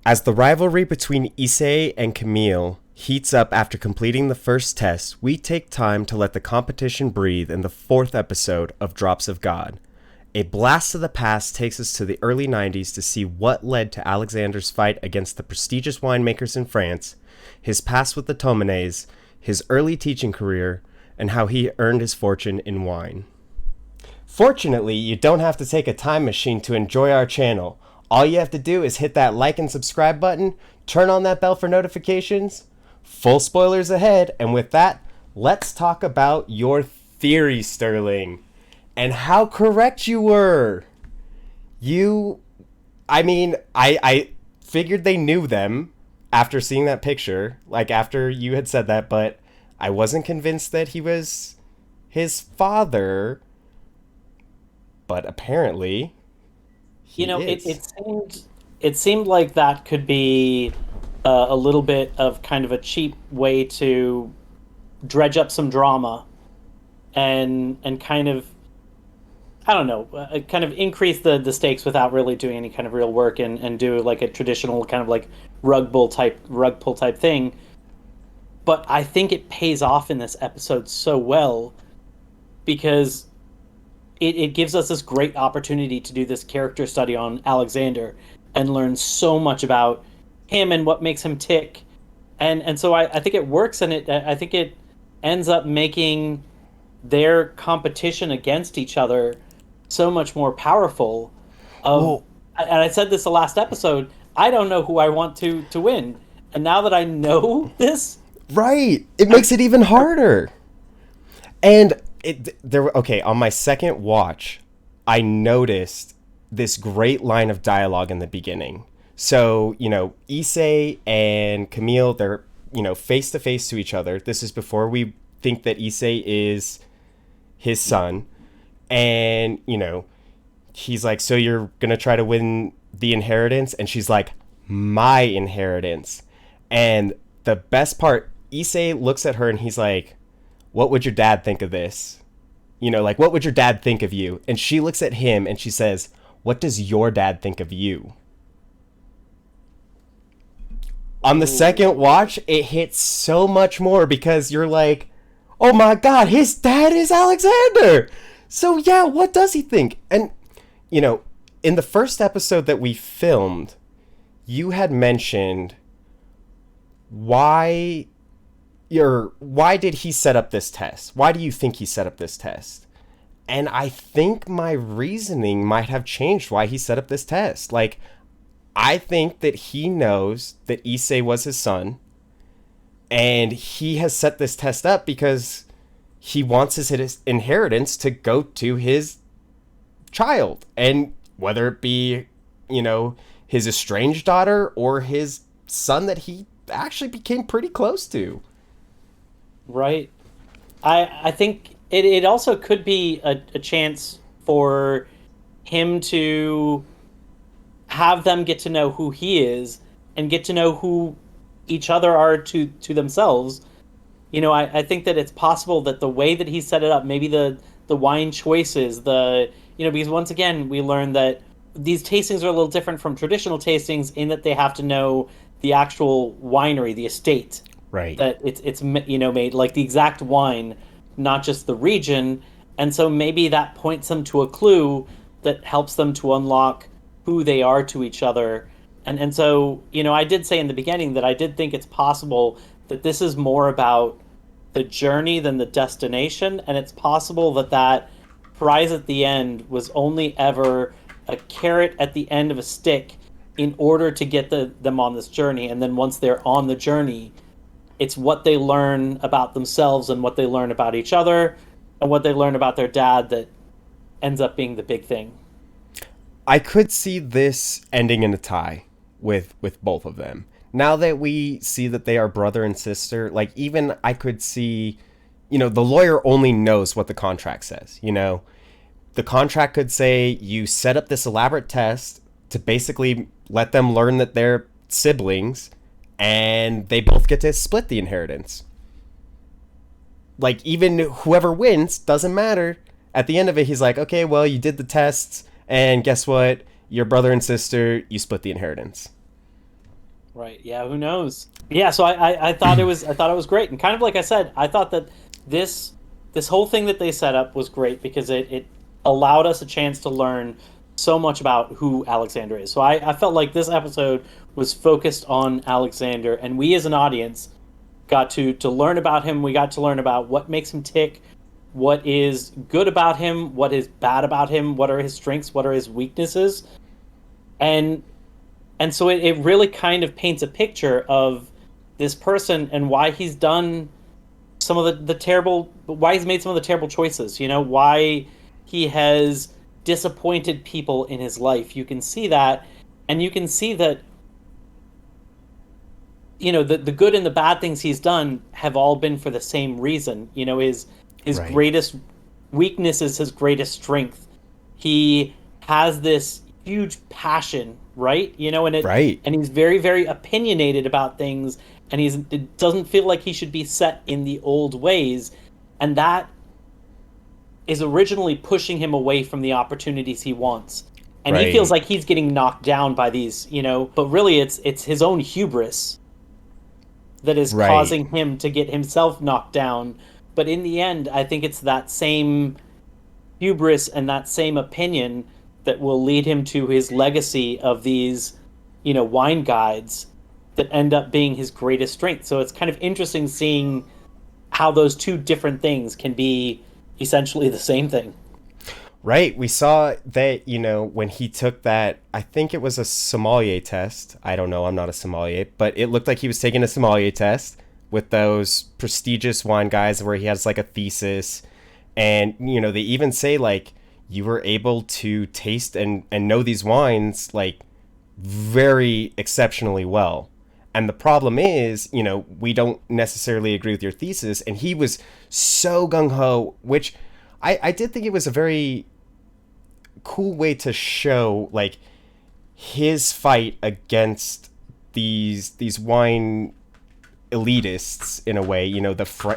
As the rivalry between Issei and Camille heats up after completing the first test, we take time to let the competition breathe in the fourth episode of Drops of God. A blast of the past takes us to the early 90s to see what led to Alexandre's fight against the prestigious winemakers in France, his past with the Tomeneis, his early teaching career, and how he earned his fortune in wine. Fortunately, you don't have to take a time machine to enjoy our channel. All you have to do is hit that like and subscribe button, turn on that bell for notifications. Full spoilers ahead, and with that, let's talk about your theory, Sterling, and how correct you were. I figured they knew them after seeing that picture, like after you had said that, but I wasn't convinced that he was his father, but apparently he is. It seemed like that could be a little bit of kind of a cheap way to dredge up some drama and kind of, I don't know, kind of increase the stakes without really doing any kind of real work and do like a traditional kind of like rug pull type thing. But I think it pays off in this episode so well because it gives us this great opportunity to do this character study on Alexander and learn so much about him and what makes him tick. And so I think it works, and I think it ends up making their competition against each other so much more powerful. Well, And I said this the last episode, I don't know who I want to win. And now that I know this, right, it makes it even harder. And on my second watch, I noticed this great line of dialogue in the beginning. So, Issei and Camille, they're, face to face to each other. This is before we think that Issei is his son. And, he's like, so you're going to try to win the inheritance? And she's like, my inheritance. And the best part, Issei looks at her and he's like, what would your dad think of this? What would your dad think of you? And she looks at him and she says, what does your dad think of you? On the second watch, it hits so much more because you're like, oh my God, his dad is Alexander. So yeah, what does he think? And, in the first episode that we filmed, you had mentioned why did he set up this test? Why do you think he set up this test? And I think my reasoning might have changed why he set up this test. Like, I think that he knows that Issei was his son, and he has set this test up because he wants his inheritance to go to his child. And whether it be, his estranged daughter or his son that he actually became pretty close to. right? I think it also could be a chance for him to have them get to know who he is and get to know who each other are to themselves. I think that it's possible that the way that he set it up, maybe the wine choices, because once again, we learned that these tastings are a little different from traditional tastings in that they have to know the actual winery, the estate. Right. That it's made like the exact wine, not just the region. And so maybe that points them to a clue that helps them to unlock who they are to each other. And so, I did say in the beginning that I did think it's possible that this is more about the journey than the destination, and it's possible that prize at the end was only ever a carrot at the end of a stick in order to get them on this journey. And then once they're on the journey, it's what they learn about themselves and what they learn about each other and what they learn about their dad that ends up being the big thing. I could see this ending in a tie with both of them. Now that we see that they are brother and sister, like, even I could see, the lawyer only knows what the contract says. The contract could say you set up this elaborate test to basically let them learn that they're siblings and they both get to split the inheritance. Like, even whoever wins doesn't matter. At the end of it, he's like, okay, well, you did the tests, and guess what? Your brother and sister, you split the inheritance. Right. Yeah, who knows? Yeah, so I thought it was great. And kind of like I said, I thought that this this whole thing that they set up was great because it allowed us a chance to learn so much about who Alexander is. So I felt like this episode was focused on Alexander, and we as an audience got to learn about him. We got to learn about what makes him tick, what is good about him, what is bad about him, what are his strengths, what are his weaknesses. And and so it really kind of paints a picture of this person and why he's done some of the terrible why he's made some of the terrible choices, why he has disappointed people in his life. You can see that, and you can see that the good and the bad things he's done have all been for the same reason. His Right. greatest weakness is his greatest strength. He has this huge passion, right? Right. And he's very, very opinionated about things, and it doesn't feel like he should be set in the old ways, and that is originally pushing him away from the opportunities he wants. And he feels Right. like he's getting knocked down by these, but really it's his own hubris that is Right. causing him to get himself knocked down. But in the end, I think it's that same hubris and that same opinion that will lead him to his legacy of these, wine guides that end up being his greatest strength. So it's kind of interesting seeing how those two different things can be essentially the same thing. Right. We saw that, when he took that, I think it was a sommelier test. I don't know. I'm not a sommelier, but it looked like he was taking a sommelier test with those prestigious wine guys where he has like a thesis. And, they even say like you were able to taste and know these wines like very exceptionally well. And the problem is, we don't necessarily agree with your thesis. And he was so gung ho, which I did think it was a very cool way to show like his fight against these wine elitists in a way,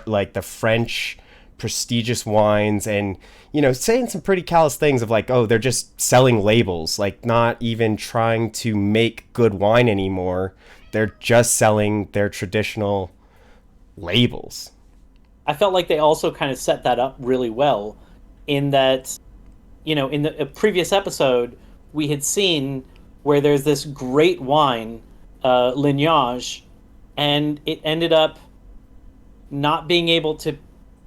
like the French prestigious wines, and saying some pretty callous things of like, oh, they're just selling labels, like not even trying to make good wine anymore. They're just selling their traditional labels. I felt like they also kind of set that up really well in that, in the previous episode, we had seen where there's this great wine, lineage, and it ended up not being able to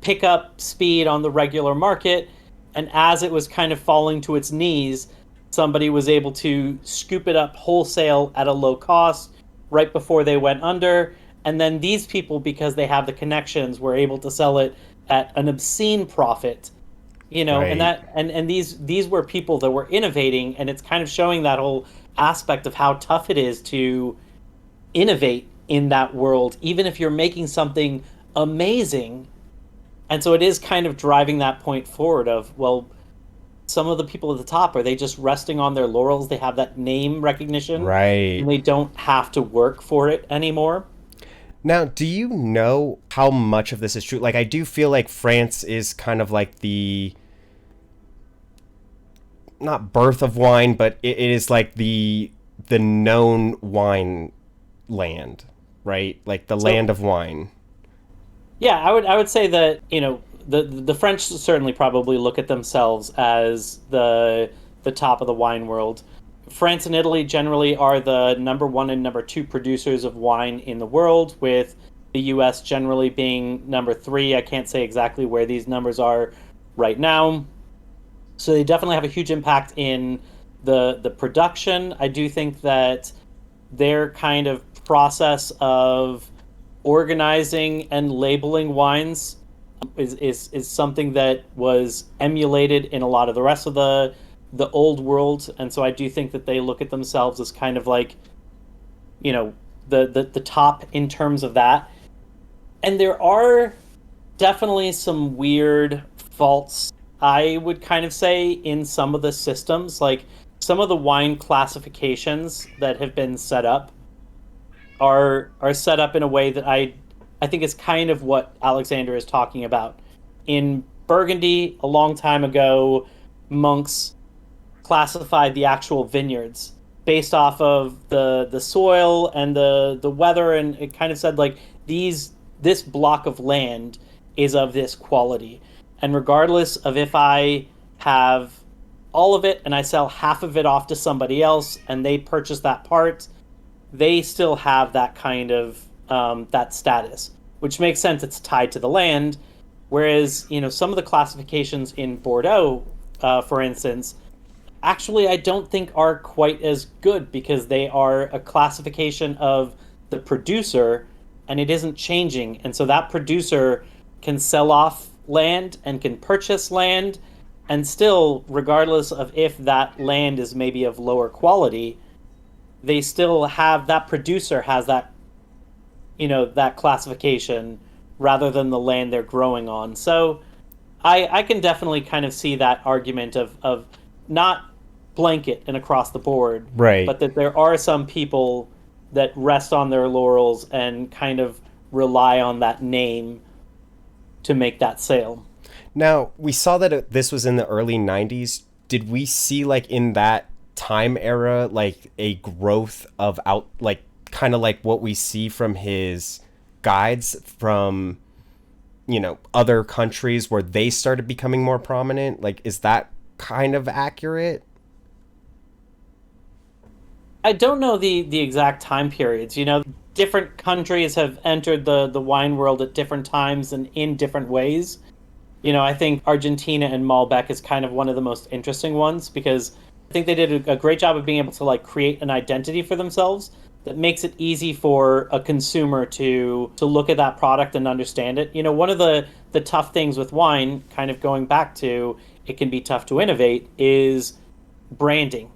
pick up speed on the regular market. And as it was kind of falling to its knees, somebody was able to scoop it up wholesale at a low cost right before they went under. And then these people, because they have the connections, were able to sell it at an obscene profit. And Right. these were people that were innovating, and it's kind of showing that whole aspect of how tough it is to innovate in that world, even if you're making something amazing. And so it is kind of driving that point forward of, well, some of the people at the top, are they just resting on their laurels? They have that name recognition and Right. they don't have to work for it anymore. Now, do you know how much of this is true? Like, I do feel like France is kind of like the not birth of wine, but it is like the known wine land, right? Like the So land of wine. yeah, I would say that, the French certainly probably look at themselves as the top of the wine world. France and Italy generally are the number one and number two producers of wine in the world, with the US generally being number three. I can't say exactly where these numbers are right now. So they definitely have a huge impact in the production. I do think that their kind of process of organizing and labeling wines is something that was emulated in a lot of the rest of the old world. And so I do think that they look at themselves as kind of like, you know the top in terms of that. And there are definitely some weird faults, I would kind of say, in some of the systems. Like, some of the wine classifications that have been set up are set up in a way that I think is kind of what Alexander is talking about. In Burgundy, a long time ago, monks classified the actual vineyards, based off of the soil and the weather, and it kind of said like this block of land is of this quality, and regardless of if I have all of it and I sell half of it off to somebody else and they purchase that part, they still have that kind of that status, which makes sense. It's tied to the land. Whereas, some of the classifications in Bordeaux, for instance, actually I don't think are quite as good because they are a classification of the producer and it isn't changing. And so that producer can sell off land and can purchase land, and still, regardless of if that land is maybe of lower quality, they still have that producer has that classification rather than the land they're growing on. So I can definitely kind of see that argument of not blanket and across the board, Right. but that there are some people that rest on their laurels and kind of rely on that name to make that sale. Now, we saw that this was in the early 90s. Did we see, like, in that time era, like, a growth of like, kind of like what we see from his guides from, other countries where they started becoming more prominent? Like, is that kind of accurate? I don't know the exact time periods. Different countries have entered the wine world at different times and in different ways. I think Argentina and Malbec is kind of one of the most interesting ones because I think they did a great job of being able to like create an identity for themselves that makes it easy for a consumer to look at that product and understand it. One of the tough things with wine, kind of going back to it can be tough to innovate, is branding.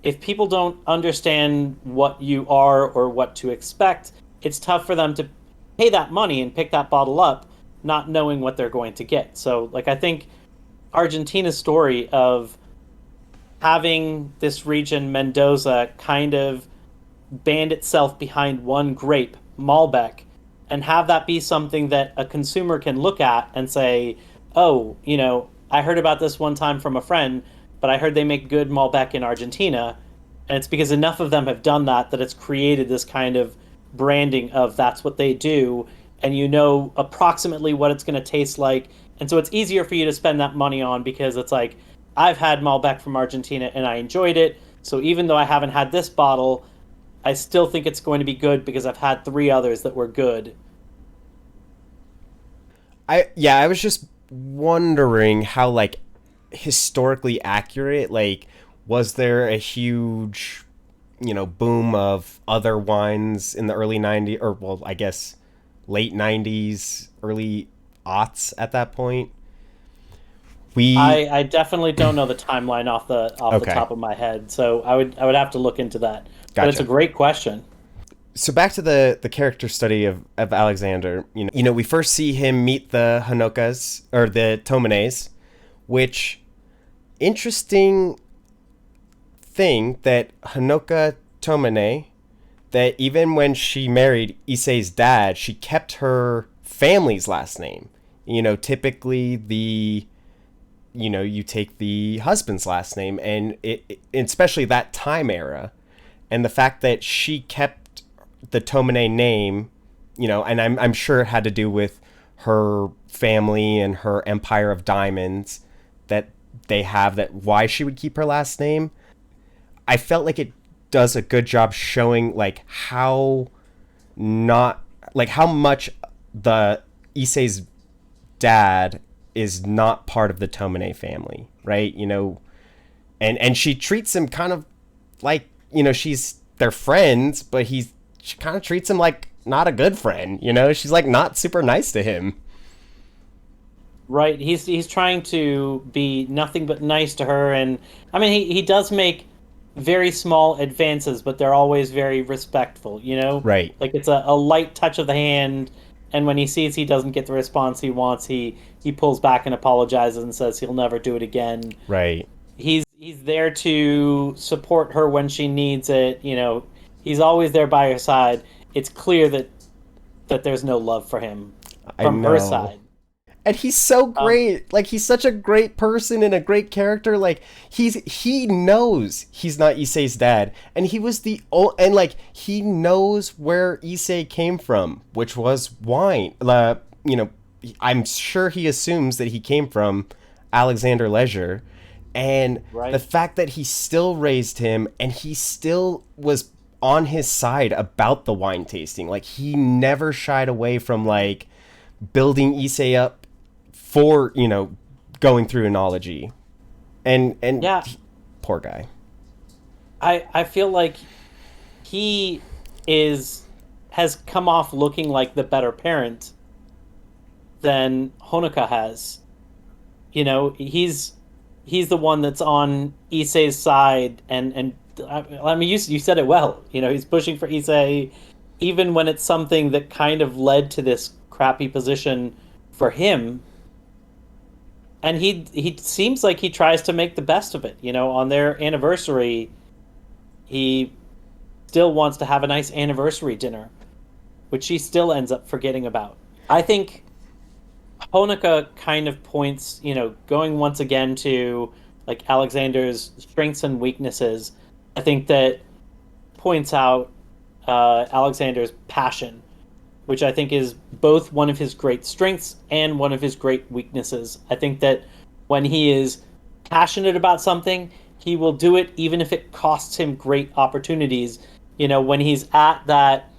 If people don't understand what you are or what to expect, it's tough for them to pay that money and pick that bottle up not knowing what they're going to get. So, like, I think Argentina's story of having this region, Mendoza, kind of band itself behind one grape, Malbec, and have that be something that a consumer can look at and say, oh, I heard about this one time from a friend, but I heard they make good Malbec in Argentina. And it's because enough of them have done that it's created this kind of branding of that's what they do, and approximately what it's going to taste like. And so it's easier for you to spend that money on because it's like, I've had Malbec from Argentina and I enjoyed it. So even though I haven't had this bottle, I still think it's going to be good because I've had three others that were good. I was just wondering how, like, historically accurate, like, was there a huge, boom of other wines in the early 90s, or, well, I guess late 90s, early aughts at that point? I definitely don't know the timeline off the Okay. top of my head, so I would have to look into that. But it's a Gotcha. great question. So back to the character study of Alexander. We first see him meet the Honokas, or the Tomeneis, which, interesting thing that Honoka Tomene, that even when she married Issei's dad, she kept her family's last name. Typically you take the husband's last name, and especially that time era, and the fact that she kept the Tomene name, and I'm sure it had to do with her family and her empire of diamonds that they have, that why she would keep her last name. I felt like it does a good job showing like how much the Issei's dad is not part of the Tomene family, right? And she treats him kind of like, they're friends, but she kind of treats him like not a good friend, she's like not super nice to him. Right. He's trying to be nothing but nice to her, and I mean he does make very small advances, but they're always very respectful. Right. Like it's a light touch of the hand, and when he sees he doesn't get the response he wants, he pulls back and apologizes and says he'll never do it again. Right. He's there to support her when she needs it. He's always there by her side. It's clear that there's no love for him I from her know. side. And he's so Um, great. Like, he's such a great person and a great character. Like, he knows he's not Issei's dad, and he was and like he knows where Issei came from, which was wine. You know, I'm sure he assumes that he came from Alexandre Leger, and the right. fact that he still raised him and he still was on his side about the wine tasting. Like, he never shied away from like building Issei up for, going through Enology. Yeah, Poor guy. I feel like he is has come off looking like the better parent than Honoka has. He's the one that's on Issei's side, and I mean, you said it well. He's pushing for Issei even when it's something that kind of led to this crappy position for him. And he seems like he tries to make the best of it. On their anniversary, he still wants to have a nice anniversary dinner, which she still ends up forgetting about. I think Honoka kind of points, going once again to like Alexander's strengths and weaknesses. I think that points out Alexander's passion, which I think is both one of his great strengths and one of his great weaknesses. I think that when he is passionate about something, he will do it even if it costs him great opportunities. When he's at that,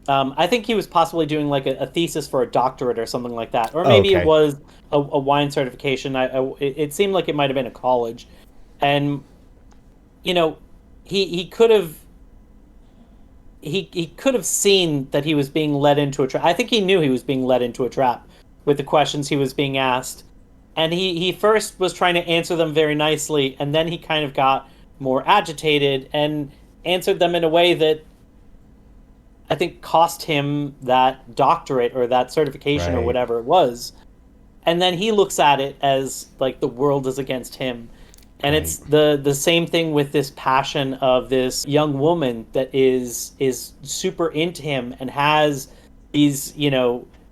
I think he was possibly doing like a thesis for a doctorate or something like that, or Oh, maybe it okay. was a wine certification. It seemed like it might have been a college, and you know, he could have he could have seen that he was being led into a trap. I think he knew he was being led into a trap with the questions he was being asked. And he first was trying to answer them very nicely, and then he kind of got more agitated and answered them in a way that I think cost him that doctorate or that certification or Right. whatever it was. And then he looks at it as like the world is against him. And it's Right. the same thing with this passion of this young woman that is super into him and has these,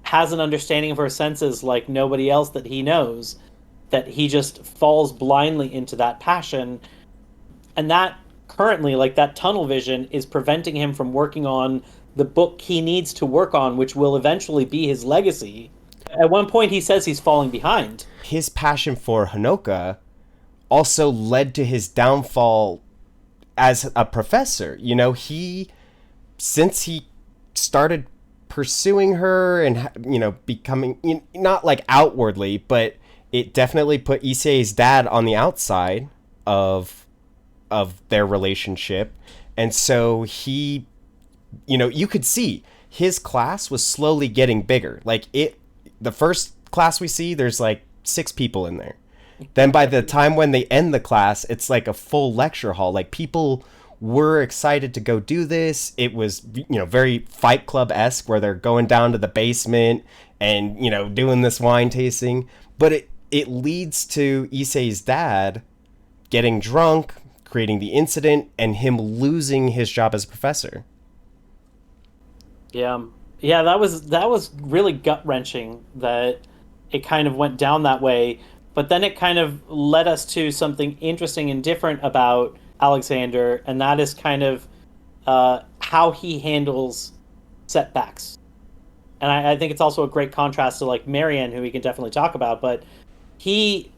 has an understanding of her senses like nobody else that he knows, that he just falls blindly into that passion. And that currently, like that tunnel vision, is preventing him from working on the book he needs to work on, which will eventually be his legacy. At one point, he says he's falling behind. His passion for Honoka also led to his downfall as a professor. Since he started pursuing her and becoming, not like outwardly, but it definitely put Issei's dad on the outside of their relationship. And so you could see his class was slowly getting bigger. The first class we see, there's like 6 people in there. Then by the time when they end the class, it's like a full lecture hall. Like, people were excited to go do this. It was, very Fight Club-esque, where they're going down to the basement and, doing this wine tasting. But it leads to Issei's dad getting drunk, creating the incident, and him losing his job as a professor. Yeah, yeah, that was really gut wrenching that it kind of went down that way. But then it kind of led us to something interesting and different about Alexander, and that is kind of how he handles setbacks. And I think it's also a great contrast to like Marianne, who we can definitely talk about. But he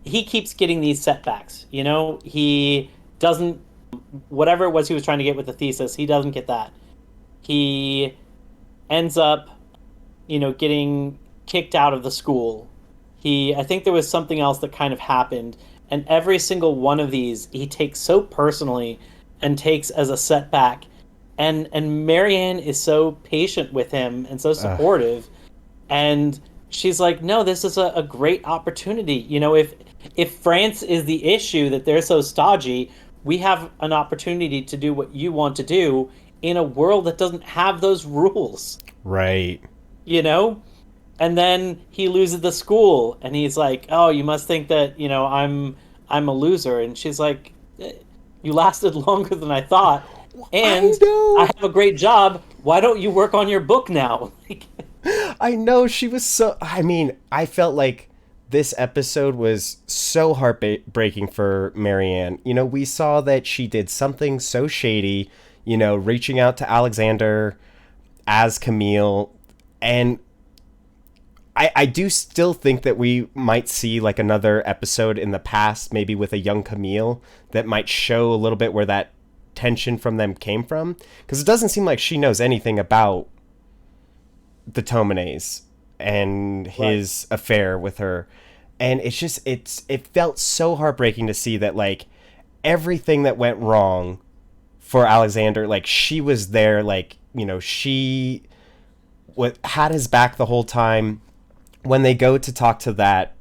he keeps getting these setbacks. He doesn't, whatever it was he was trying to get with the thesis, he doesn't get that. He ends up, getting kicked out of the school. I think there was something else that kind of happened, and every single one of these he takes so personally and takes as a setback. And Marianne is so patient with him and so Ugh. supportive, and she's like, no, this is a great opportunity. If France is the issue, that they're so stodgy, we have an opportunity to do what you want to do in a world that doesn't have those rules, Right. you know? And then he loses the school, and he's like, oh, you must think that, I'm a loser. And she's like, you lasted longer than I thought, I and I know. have a great job. Why don't you work on your book now? I know she was so. I mean, I felt like this episode was so heartbreaking for Marianne. You know, we saw that she did something so shady, you know, reaching out to Alexander as Camille. And I do still think that we might see like another episode in the past, maybe with a young Camille, that might show a little bit where that tension from them came from. Because it doesn't seem like she knows anything about the Tomeneis and his affair with her. And it's just it felt so heartbreaking to see that like everything that went wrong for Alexander, like she was there, like, you know, she had his back the whole time. When they go to talk to that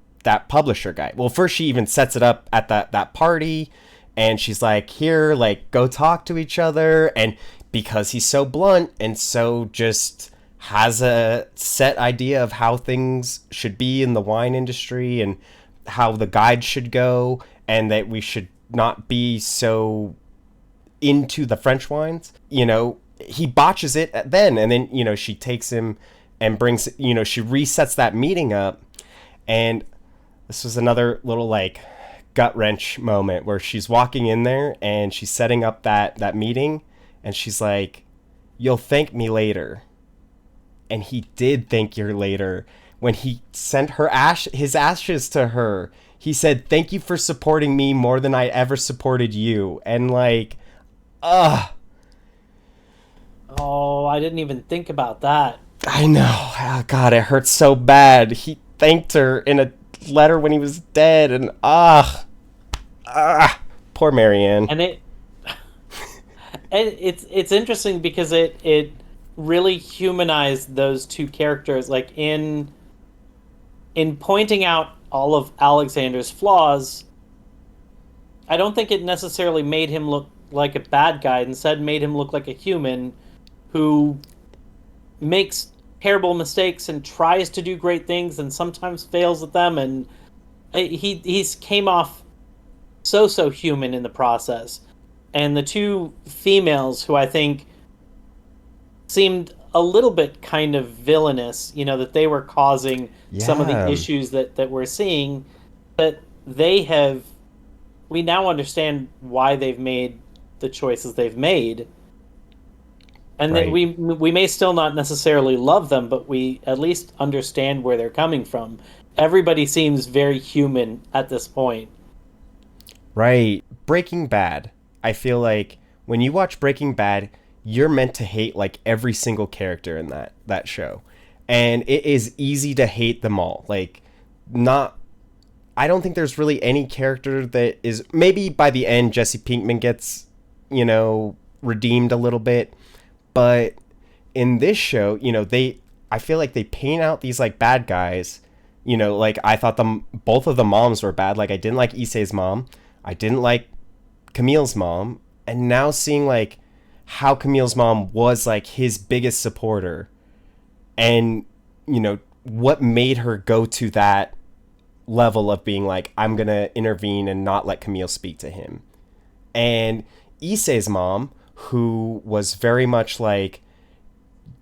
publisher guy, well, first she even sets it up at that party, and she's like, here, like, go talk to each other. And because he's so blunt and so just has a set idea of how things should be in the wine industry and how the guide should go, and that we should not be so into the French wines, you know, he botches it then. And then, you know, she takes him and brings, you know, she resets that meeting up. And this was another little like gut wrench moment where she's walking in there and she's setting up that meeting, and she's like, you'll thank me later. And he did thank her later when he sent her his ashes to her. He said, thank you for supporting me more than I ever supported you. And like, ugh. Oh, I didn't even think about that. I know. Oh, God, it hurts so bad. He thanked her in a letter when he was dead, and poor Marianne. And it's interesting because it really humanized those two characters, like in pointing out all of Alexander's flaws. I don't think it necessarily made him look like a bad guy. Instead, made him look like a human who makes terrible mistakes and tries to do great things and sometimes fails at them. And he's came off so human in the process. And the two females who I think seemed a little bit kind of villainous, you know, that they were causing some of the issues that we're seeing, that we now understand why they've made the choices they've made. And then we may still not necessarily love them, but we at least understand where they're coming from. Everybody seems very human at this point. Right. Breaking Bad. I feel like when you watch Breaking Bad, you're meant to hate like every single character in that show. And it is easy to hate them all. Like, I don't think there's really any character that is, maybe by the end Jesse Pinkman gets, you know, redeemed a little bit. But in this show, you know, I feel like they paint out these like bad guys, you know, like I thought both of the moms were bad. Like I didn't like Issei's mom. I didn't like Camille's mom. And now seeing like how Camille's mom was like his biggest supporter, and, you know, what made her go to that level of being like, I'm going to intervene and not let Camille speak to him. And Issei's mom, who was very much like,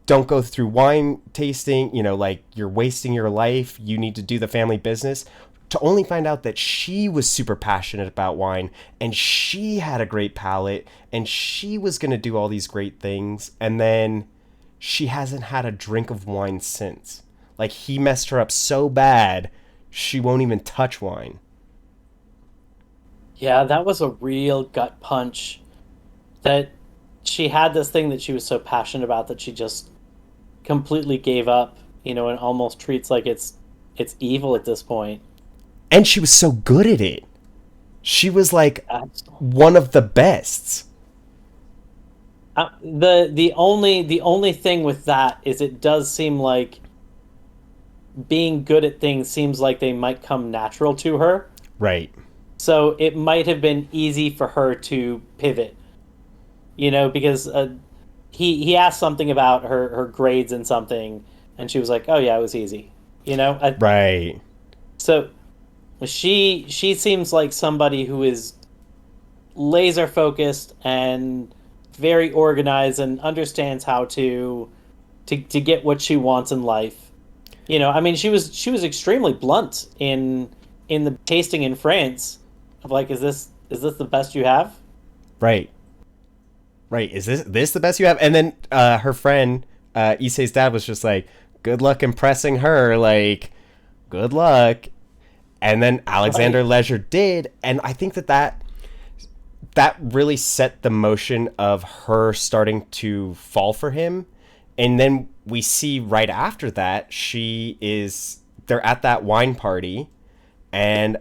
don't go through wine tasting, you know, like you're wasting your life, you need to do the family business, to only find out that she was super passionate about wine and she had a great palate and she was going to do all these great things. And then she hasn't had a drink of wine since. Like, he messed her up so bad, she won't even touch wine. Yeah, that was a real gut punch, that she had this thing that she was so passionate about that she just completely gave up, you know, and almost treats like it's evil at this point. And she was so good at it. She was like one of the best. The only thing with that is it does seem like being good at things seems like they might come natural to her. Right. So it might have been easy for her to pivot, you know, because he asked something about her grades in something, and she was like, oh yeah, it was easy, you know. Right. So she seems like somebody who is laser focused and very organized and understands how to to get what she wants in life. You know, I mean, she was extremely blunt in the tasting in France of like, is this the best you have? Right. Right. Is this the best you have? And then her friend, Issei's dad, was just like, good luck impressing her. Like, good luck. And then Alexander Right. Leger did. And I think that really set the motion of her starting to fall for him. And then we see right after that, they're at that wine party. And,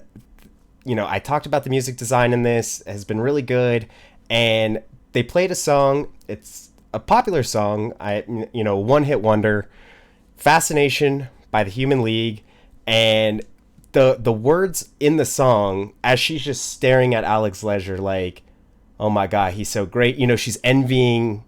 I talked about the music design in this, it has been really good. And they played a song. It's a popular song. One hit wonder, Fascination by the Human League. And the words in the song, as she's just staring at Alex Leger like, oh my god, he's so great. She's envying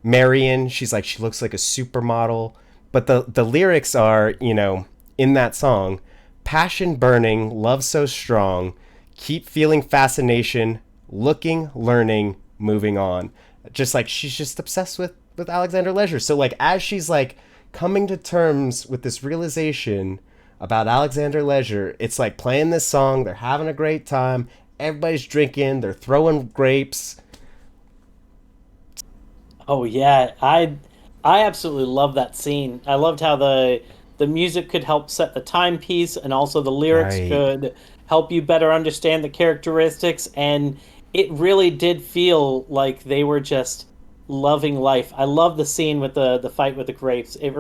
Marion. She's like, she looks like a supermodel. But the lyrics are, in that song, passion burning, love so strong, keep feeling fascination, looking, learning, moving on. Just like she's just obsessed with Alexander Leger. So like as she's like coming to terms with this realization about Alexander Leger, it's like playing this song, they're having a great time, everybody's drinking, they're throwing grapes. Oh yeah, I absolutely love that scene. I loved how the music could help set the timepiece, and also the lyrics Right. could help you better understand the characteristics. And it really did feel like they were just loving life. I love the scene with the fight with the grapes. It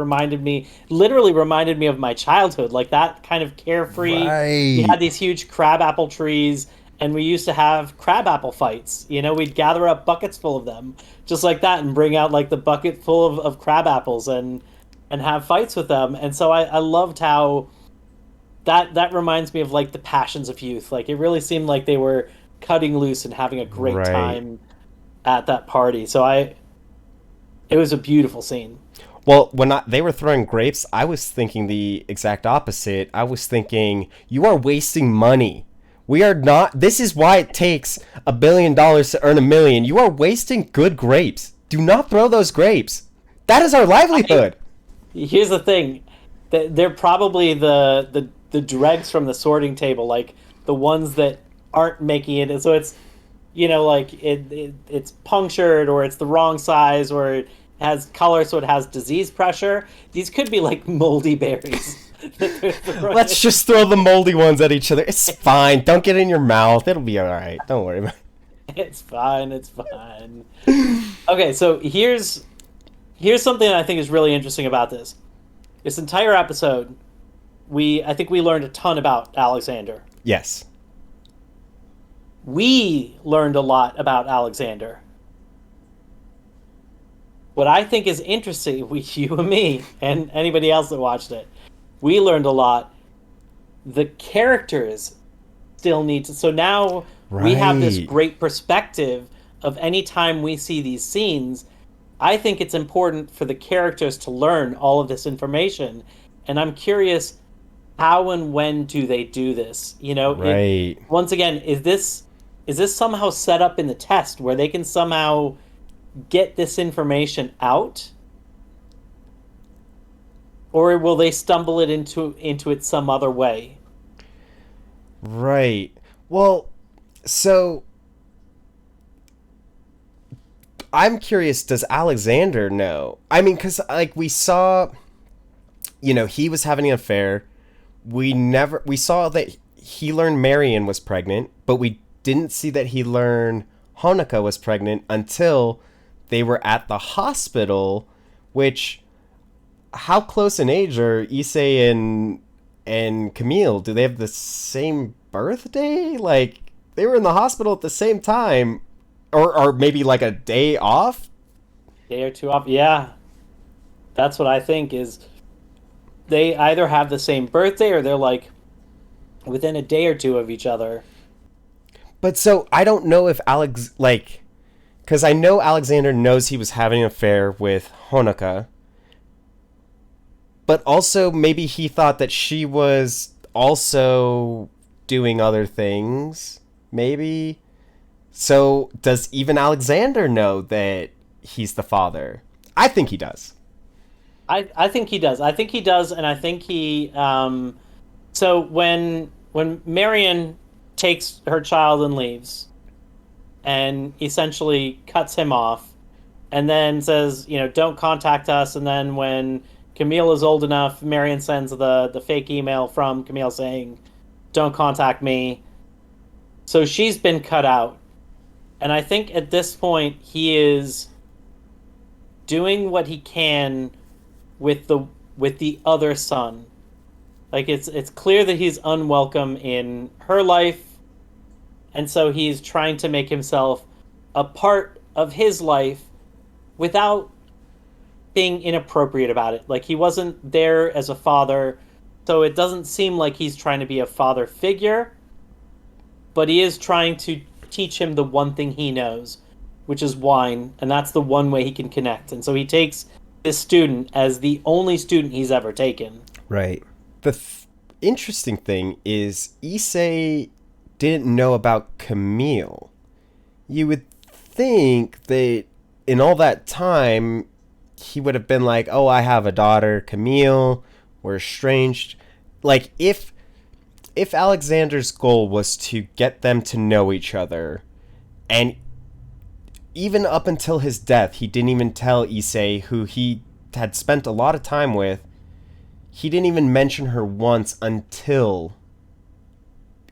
literally reminded me of my childhood, like that kind of carefree. We Right. had these huge crabapple trees, and we used to have crabapple fights. You know, we'd gather up buckets full of them, just like that, and bring out like the bucket full of crab apples and have fights with them. And so I loved how that reminds me of like the passions of youth. Like it really seemed like they were cutting loose and having a great Right. time at that party. It was a beautiful scene. Well, they were throwing grapes, I was thinking the exact opposite. I was thinking, you are wasting money. We are not. This is why it takes $1 billion to earn $1 million. You are wasting good grapes. Do not throw those grapes. That is our I, livelihood. Here's the thing. They're probably the dregs from the sorting table, like the ones that aren't making it. So it's, like it's punctured, or it's the wrong size, or it has color, so it has disease pressure. These could be like moldy berries that they're throwing. Let's just throw the moldy ones at each other. It's fine. Don't get it in your mouth. It'll be all right. Don't worry about it. It's fine. It's fine. Okay, so here's something that I think is really interesting about this. This entire episode, I think we learned a ton about Alexander. Yes. We learned a lot about Alexander. What I think is interesting, you and me, and anybody else that watched it, we learned a lot. The characters still need to. So now we have this Right. great perspective of any time we see these scenes. I think it's important for the characters to learn all of this information. And I'm curious, how and when do they do this? Right. Once again, is this somehow set up in the test where they can somehow get this information out, or will they stumble it into it some other way? Right. Well, so I'm curious, does Alexander know? I mean, because, like, we saw, he was having an affair. We saw that he learned Marion was pregnant, but we didn't see that he learned Honoka was pregnant until they were at the hospital, which, how close in age are Issei and Camille? Do they have the same birthday? Like, they were in the hospital at the same time, or maybe like a day off. Day or two off, yeah. That's what I think is they either have the same birthday, or they're like within a day or two of each other. But so I don't know if because I know Alexander knows he was having an affair with Honoka, but also maybe he thought that she was also doing other things. Maybe. So does even Alexander know that he's the father? I think he does. I think he does. I think he does, and I think he so when Marion takes her child and leaves and essentially cuts him off and then says, don't contact us, and then when Camille is old enough, Marion sends the fake email from Camille saying, don't contact me. So she's been cut out. And I think at this point he is doing what he can with the other son. Like it's clear that he's unwelcome in her life, and so he's trying to make himself a part of his life without being inappropriate about it. Like he wasn't there as a father, so it doesn't seem like he's trying to be a father figure, but he is trying to teach him the one thing he knows, which is wine, and that's the one way he can connect. And so he takes this student as the only student he's ever taken. Right. The interesting thing is Issei didn't know about Camille. You would think that in all that time he would have been like, oh, I have a daughter, Camille, we're estranged. Like if Alexander's goal was to get them to know each other, and even up until his death, he didn't even tell Issei, who he had spent a lot of time with, he didn't even mention her once until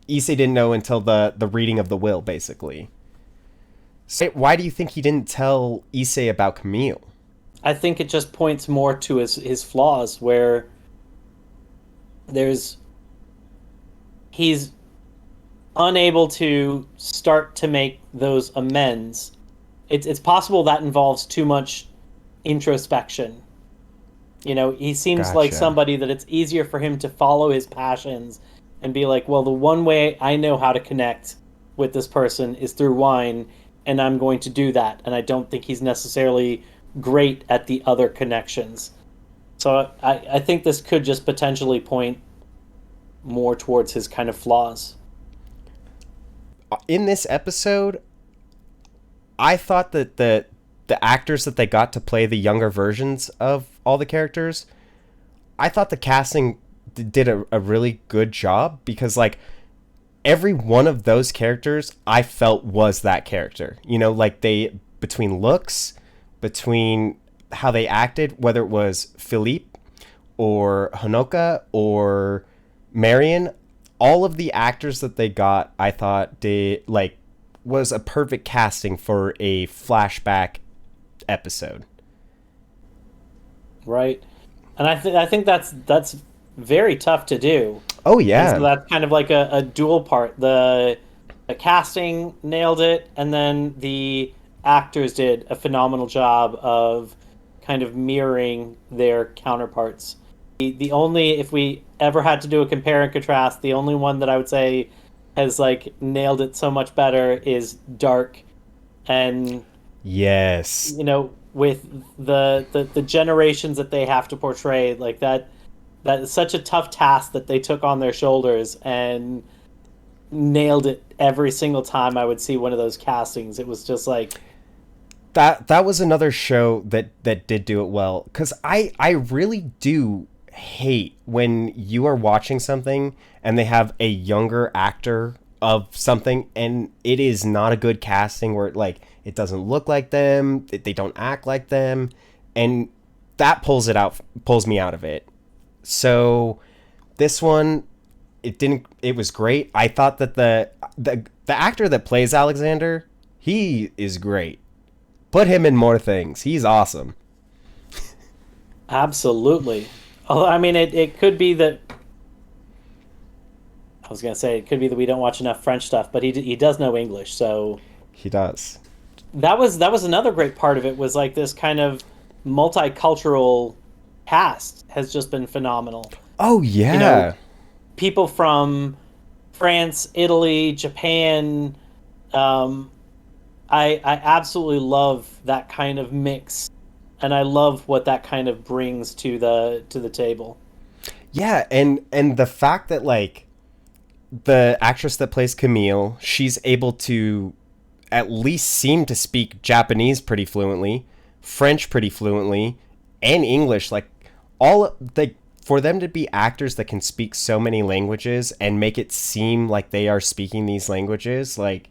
Issei didn't know until the reading of the will, basically. So why do you think he didn't tell Issei about Camille? I think it just points more to his flaws, where he's unable to start to make those amends. It's possible that involves too much introspection. He seems like Gotcha. somebody that it's easier for him to follow his passions and be like, well, the one way I know how to connect with this person is through wine, and I'm going to do that. And I don't think he's necessarily great at the other connections. So I think this could just potentially point more towards his kind of flaws. In this episode, I thought that the actors that they got to play the younger versions of all the characters, I thought the casting did a really good job, because like every one of those characters I felt was that character. Like they, between looks, between how they acted, whether it was Philippe or Honoka or Marion, all of the actors that they got, I thought was a perfect casting for a flashback episode. Right. And I think that's very tough to do. Oh And yeah. so that's kind of like a dual part. The casting nailed it, and then the actors did a phenomenal job of kind of mirroring their counterparts. The only, if we ever had to do a compare and contrast, the only one that I would say has like nailed it so much better is Dark. And Yes. with the generations that they have to portray, like that is such a tough task that they took on their shoulders and nailed it every single time I would see one of those castings. It was just like, That was another show that did do it well, because I really do hate when you are watching something and they have a younger actor of something and it is not a good casting, where like it doesn't look like them, they don't act like them, and that pulls me out of it. So this one, it was great. I thought that the actor that plays Alexander, he is great. Put him in more things. He's awesome. absolutely. Although, I mean, it could be that, I was gonna say it could be that we don't watch enough French stuff, but he does know English, so He does. that was another great part of it, was like this kind of multicultural cast has just been phenomenal. Oh You know, yeah. people from France, Italy, Japan. Um, I absolutely love that kind of mix, and I love what that kind of brings to the table. Yeah, and the fact that like the actress that plays Camille, she's able to at least seem to speak Japanese pretty fluently, French pretty fluently, and English. Like all the for them to be actors that can speak so many languages and make it seem like they are speaking these languages, like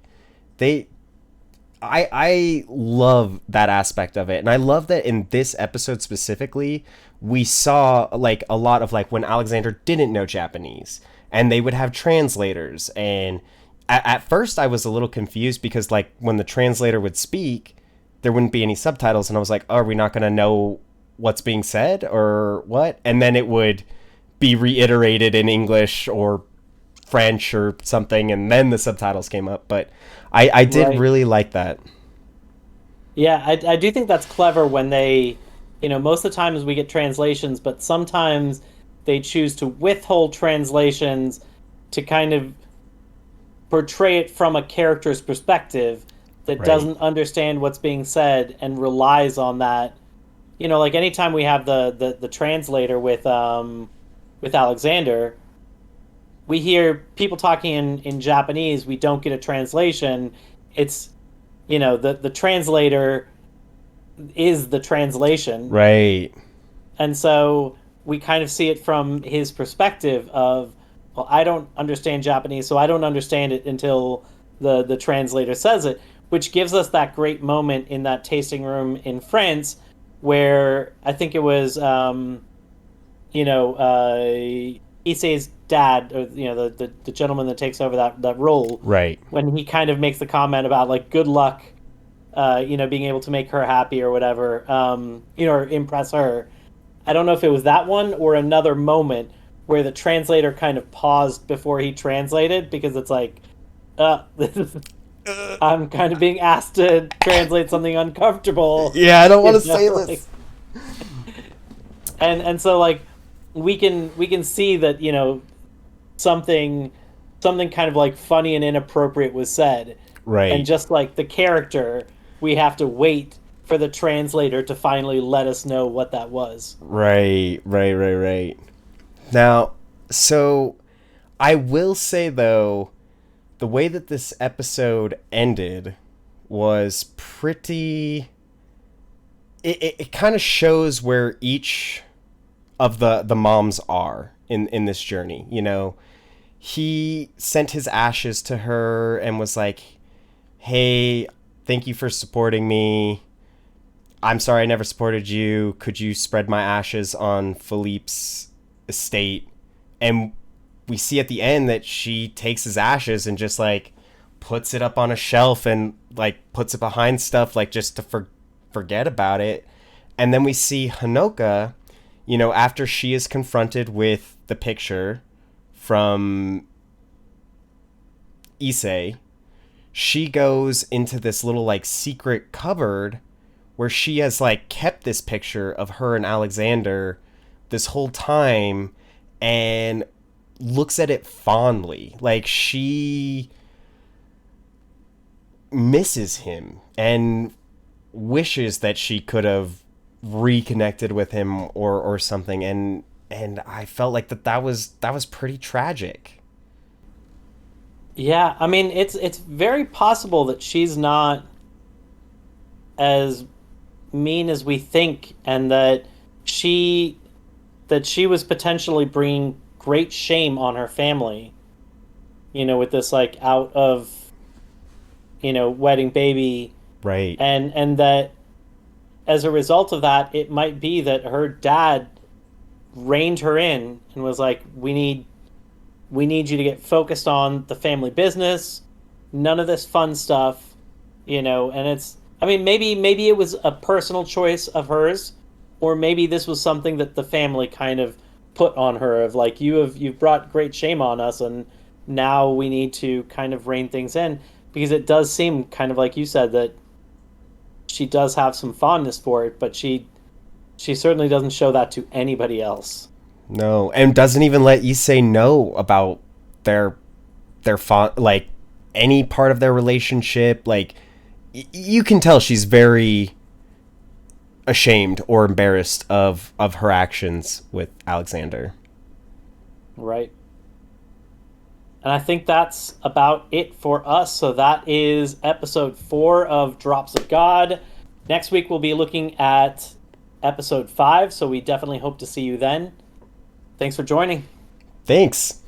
they I love that aspect of it. And I love that in this episode specifically, we saw like a lot of like when Alexander didn't know Japanese and they would have translators. And at first I was a little confused because like when the translator would speak, there wouldn't be any subtitles. And I was like, oh, are we not going to know what's being said or what? And then it would be reiterated in English or French or something, and then the subtitles came up. But I did Right. really like that. Yeah, I do think that's clever when they, most of the times we get translations, but sometimes they choose to withhold translations to kind of portray it from a character's perspective that Right. doesn't understand what's being said and relies on that. Like anytime we have the translator with Alexander, we hear people talking in Japanese, we don't get a translation. It's the translator is the translation. Right. And so we kind of see it from his perspective of, well, I don't understand Japanese, so I don't understand it until the translator says it, which gives us that great moment in that tasting room in France where I think it was Issei's dad, or the gentleman that takes over that role, Right. when he kind of makes the comment about like good luck, being able to make her happy or whatever, or impress her. I don't know if it was that one or another moment where the translator kind of paused before he translated because it's like, this is, I'm kind of being asked to translate something uncomfortable, Yeah, I don't want to say like, this. and so like we can see that something something kind of like funny and inappropriate was said, and Right. just like the character, we have to wait for the translator to finally let us know what that was. Right. Right. Right. Right. Now, so I will say though, the way that this episode ended was pretty. It kind of shows where each of the moms are in this journey. He sent his ashes to her and was like, "Hey, thank you for supporting me. I'm sorry I never supported you. Could you spread my ashes on Philippe's estate?" And we see at the end that she takes his ashes and just like puts it up on a shelf and like puts it behind stuff like just to forget about it. And then we see Honoka, after she is confronted with the picture from Issei, she goes into this little like secret cupboard where she has like kept this picture of her and Alexander this whole time and looks at it fondly. Like she misses him and wishes that she could have reconnected with him or something. And I felt like that was pretty tragic. Yeah, I mean it's very possible that she's not as mean as we think, and she she was potentially bringing great shame on her family, with this like out of wedding baby, Right. and that as a result of that, it might be that her dad reined her in and was like, we need you to get focused on the family business, none of this fun stuff, and it's, I mean, maybe it was a personal choice of hers, or maybe this was something that the family kind of put on her of like, you've brought great shame on us, and now we need to kind of rein things in, because it does seem kind of like you said that she does have some fondness for it, but she certainly doesn't show that to anybody else. No, and doesn't even let Issei know about their like any part of their relationship. Like you can tell she's very ashamed or embarrassed of her actions with Alexander. Right. And I think that's about it for us. So that is episode 4 of Drops of God. Next week we'll be looking at episode 5, so we definitely hope to see you then. Thanks for joining. Thanks.